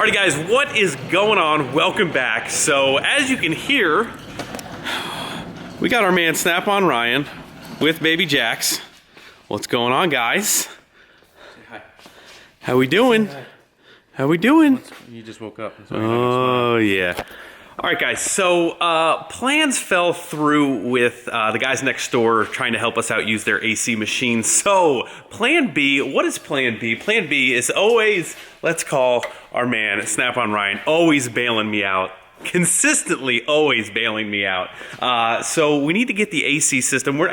Alright guys, what is going on? Welcome back. So as you can hear, we got our man Snap-on Ryan with baby Jax. What's going on, guys? Hi. How we doing? How we doing? You just woke up. Oh yeah. Alright guys, so plans fell through with the guys next door trying to help us out use their AC machine. So plan B, what is plan B? Plan B is always, let's call our man Snap-on Ryan, always bailing me out. Consistently always bailing me out. So we need to get the AC system. We're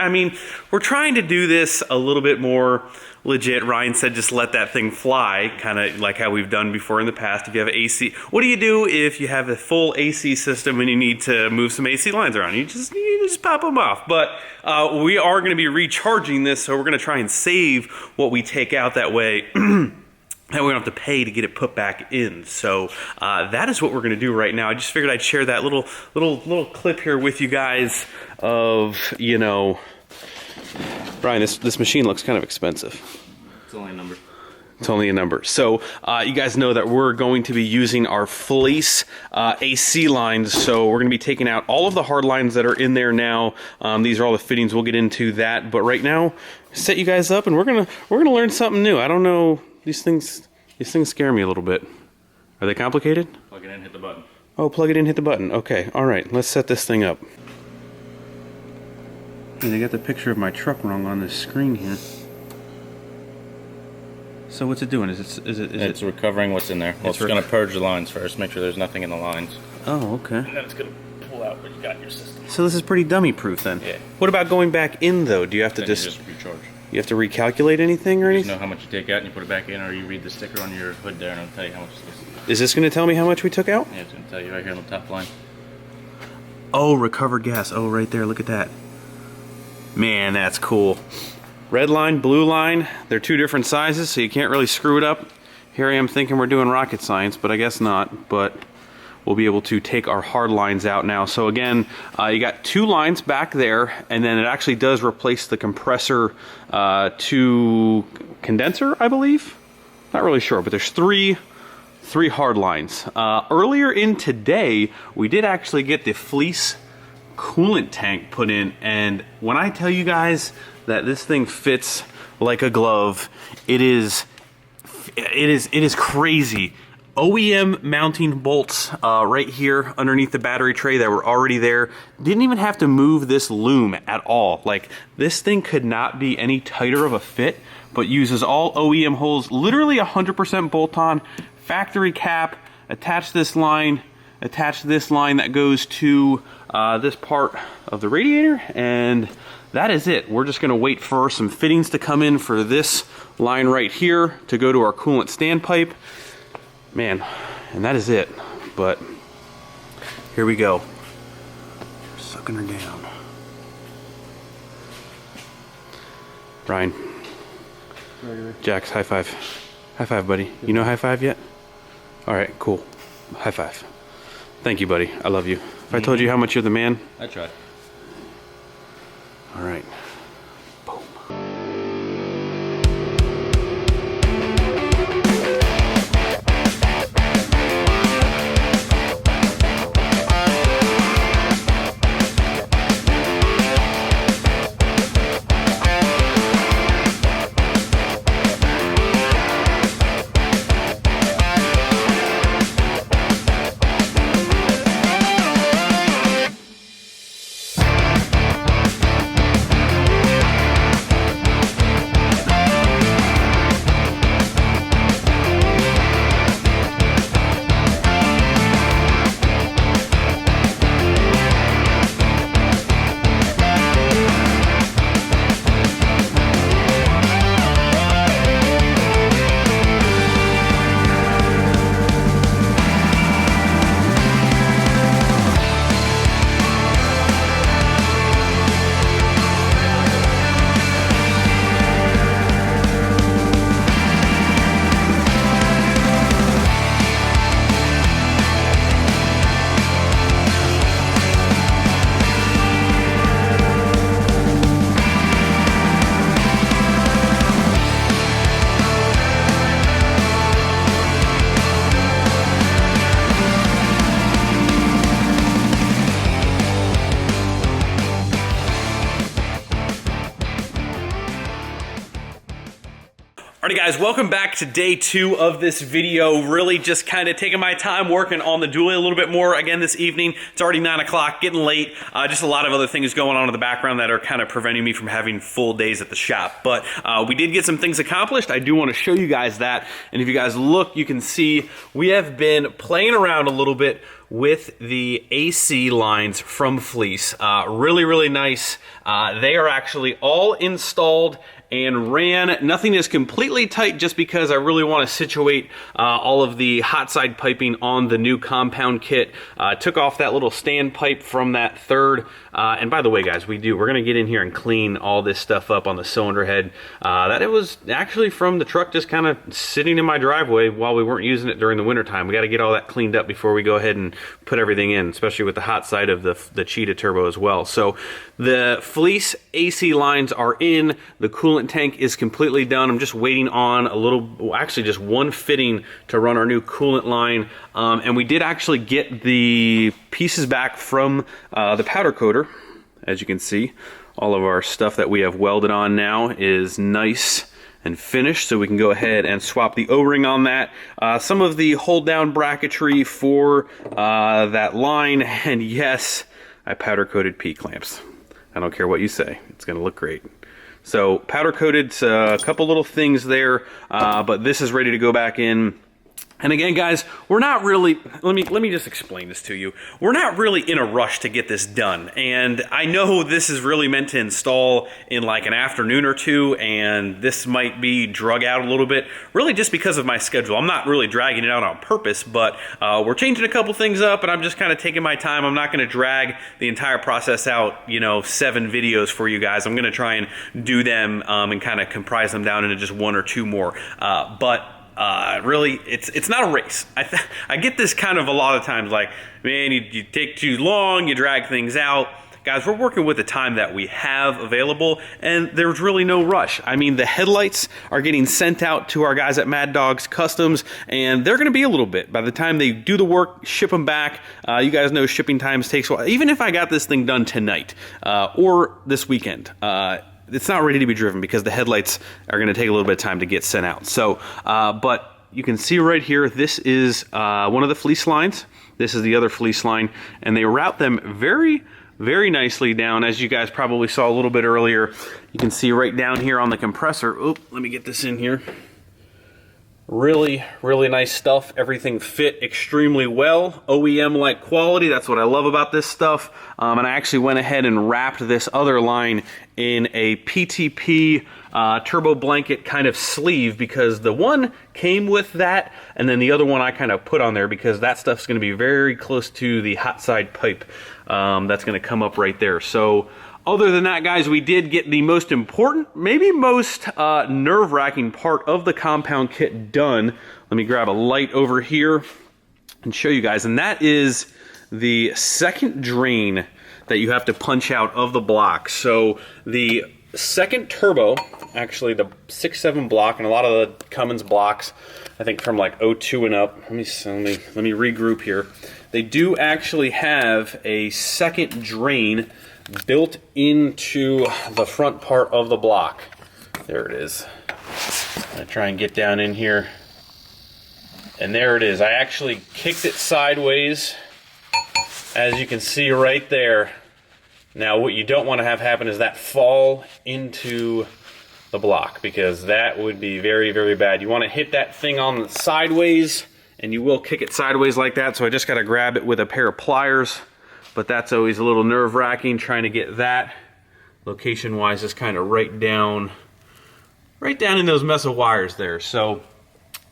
trying to do this a little bit more legit. Ryan said just let that thing fly, kind of like how we've done before in the past. If you have AC, what do you do if you have a full AC system and you need to move some AC lines around? You just pop them off. But we are going to be recharging this, so we're going to try and save what we take out that way. That we don't have to pay to get it put back in. So that is what we're gonna do right now. I just figured I'd share that little clip here with you guys of, you know, Brian, this machine looks kind of expensive. It's only a number. It's only a number. So you guys know that we're going to be using our Fleece AC lines. So we're going to be taking out all of the hard lines that are in there now. These are all the fittings. We'll get into that. But right now, set you guys up, and we're gonna learn something new. I don't know. These things scare me a little bit. Are they complicated? Plug it in, hit the button. Oh, plug it in, hit the button. Okay, all right. Let's set this thing up. Hey, they got the picture of my truck wrong on this screen here. So what's it doing? It's recovering what's in there. Well, it's going to purge the lines first, make sure there's nothing in the lines. Oh, okay. And then it's going to pull out what you got in your system. So this is pretty dummy-proof then? Yeah. What about going back in, though? Do you have to just recharge? You have to recalculate anything or anything? You know how much you take out and you put it back in, or you read the sticker on your hood there and it'll tell you how much it is. Is this going to tell me how much we took out? Yeah, it's going to tell you right here on the top line. Oh, recovered gas. Oh, right there. Look at that. Man, that's cool. Red line, blue line. They're two different sizes, so you can't really screw it up. Here I am thinking we're doing rocket science, but I guess not. But we'll be able to take our hard lines out now. So again, you got two lines back there, and then it actually does replace the compressor to condenser, I believe. Not really sure, but there's three hard lines. Earlier in today, we did actually get the Fleece coolant tank put in, and when I tell you guys that this thing fits like a glove, it is crazy. OEM mounting bolts right here underneath the battery tray that were already there. Didn't even have to move this loom at all. Like, this thing could not be any tighter of a fit, but uses all OEM holes, literally 100% bolt-on, factory cap, attach this line that goes to this part of the radiator, and that is it. We're just gonna wait for some fittings to come in for this line right here to go to our coolant standpipe. Man, and that is it. But here we go. We're sucking her down. Brian. Jax, high five. High five, buddy. You know high five yet? All right, cool. High five. Thank you, buddy. I love you. If I told you how much you're the man. I tried. All right. Alrighty guys, welcome back to day 2 of this video. Really just kind of taking my time working on the dually a little bit more again this evening. It's already 9 o'clock, getting late. Just a lot of other things going on in the background that are kind of preventing me from having full days at the shop. But we did get some things accomplished. I do want to show you guys that. And if you guys look, you can see we have been playing around a little bit with the AC lines from Fleece. Really nice. They are actually all installed and ran. Nothing is completely tight just because I really want to situate all of the hot side piping on the new compound kit. Took off that little stand pipe from that third. And by the way guys, we're going to get in here and clean all this stuff up on the cylinder head. That it was actually from the truck just kind of sitting in my driveway while we weren't using it during the winter time. We got to get all that cleaned up before we go ahead and put everything in, especially with the hot side of the Cheetah turbo as well. So the Fleece AC lines are in, the coolant tank is completely done. I'm just waiting on a little, well, actually just one fitting to run our new coolant line. And we did actually get the pieces back from the powder coater. As you can see, all of our stuff that we have welded on now is nice and finished, so we can go ahead and swap the O-ring on that. Some of the hold down bracketry for that line, and yes, I powder coated P-clamps. I don't care what you say, it's gonna look great. So powder coated, a couple little things there, but this is ready to go back in. And again, guys, we're not really, let me just explain this to you. We're not really in a rush to get this done. And I know this is really meant to install in like an afternoon or two, and this might be drug out a little bit, really just because of my schedule. I'm not really dragging it out on purpose, but we're changing a couple things up, and I'm just kind of taking my time. I'm not going to drag the entire process out, 7 videos for you guys. I'm going to try and do them and kind of comprise them down into just 1 or 2 more. Really, it's not a race. I get this kind of a lot of times, like, man, you take too long, you drag things out. Guys, we're working with the time that we have available, and there's really no rush. I mean, the headlights are getting sent out to our guys at Mad Dogs Customs, and they're going to be a little bit. By the time they do the work, ship them back, you guys know shipping times takes a while. Even if I got this thing done tonight or this weekend, it's not ready to be driven because the headlights are going to take a little bit of time to get sent out. So, but you can see right here, this is one of the Fleece lines. This is the other Fleece line, and they route them very nicely down. As you guys probably saw a little bit earlier, you can see right down here on the compressor. Oop, let me get this in here. Really nice stuff. Everything fit extremely well. OEM-like quality. That's what I love about this stuff. And I actually went ahead and wrapped this other line in a PTP turbo blanket kind of sleeve, because the one came with that, and then the other one I kind of put on there because that stuff's going to be very close to the hot side pipe that's going to come up right there. So other than that, guys, we did get the most important, maybe most nerve-wracking part of the compound kit done. Let me grab a light over here and show you guys. And that is the second drain that you have to punch out of the block. So the second turbo, actually the 6.7 block, and a lot of the Cummins blocks, I think from like 02 and up. Let me regroup here. They do actually have a second drain built into the front part of the block. There it is. I'm gonna try and get down in here. And there it is. I actually kicked it sideways, as you can see right there. Now what you don't want to have happen is that fall into the block, because that would be very bad. You want to hit that thing on the sideways, and you will kick it sideways like that. So I just got to grab it with a pair of pliers. But that's always a little nerve-wracking trying to get that. Location-wise, is kind of right down in those mess of wires there. So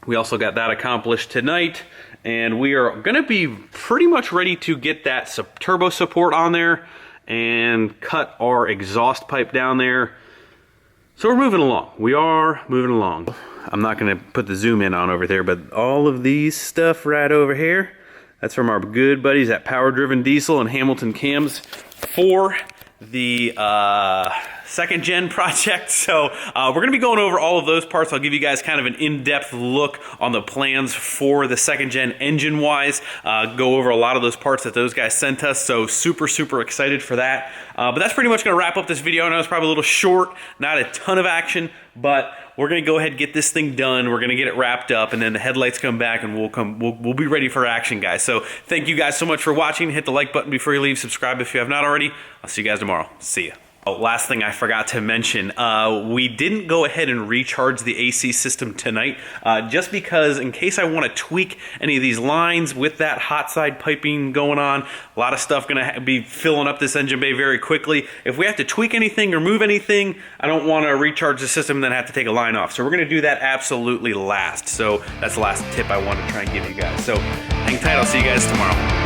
we also got that accomplished tonight, and we are going to be pretty much ready to get that turbo support on there and cut our exhaust pipe down there. So we're moving along. We are moving along. I'm not going to put the zoom in on over there, but all of these stuff right over here, that's from our good buddies at Power Driven Diesel and Hamilton Cams for the second gen project. So we're going to be going over all of those parts. I'll give you guys kind of an in-depth look on the plans for the second gen engine wise. Go over a lot of those parts that those guys sent us. So super excited for that. But that's pretty much going to wrap up this video. I know it's probably a little short, not a ton of action, but we're going to go ahead and get this thing done. We're going to get it wrapped up, and then the headlights come back, and we'll be ready for action, guys. So thank you guys so much for watching. Hit the like button before you leave. Subscribe if you have not already. I'll see you guys tomorrow. See ya. Oh, last thing I forgot to mention, we didn't go ahead and recharge the AC system tonight, just because in case I want to tweak any of these lines with that hot side piping going on, a lot of stuff going to be filling up this engine bay very quickly. If we have to tweak anything or move anything, I don't want to recharge the system and then have to take a line off. So we're going to do that absolutely last. So that's the last tip I wanted to try and give you guys. So hang tight. I'll see you guys tomorrow.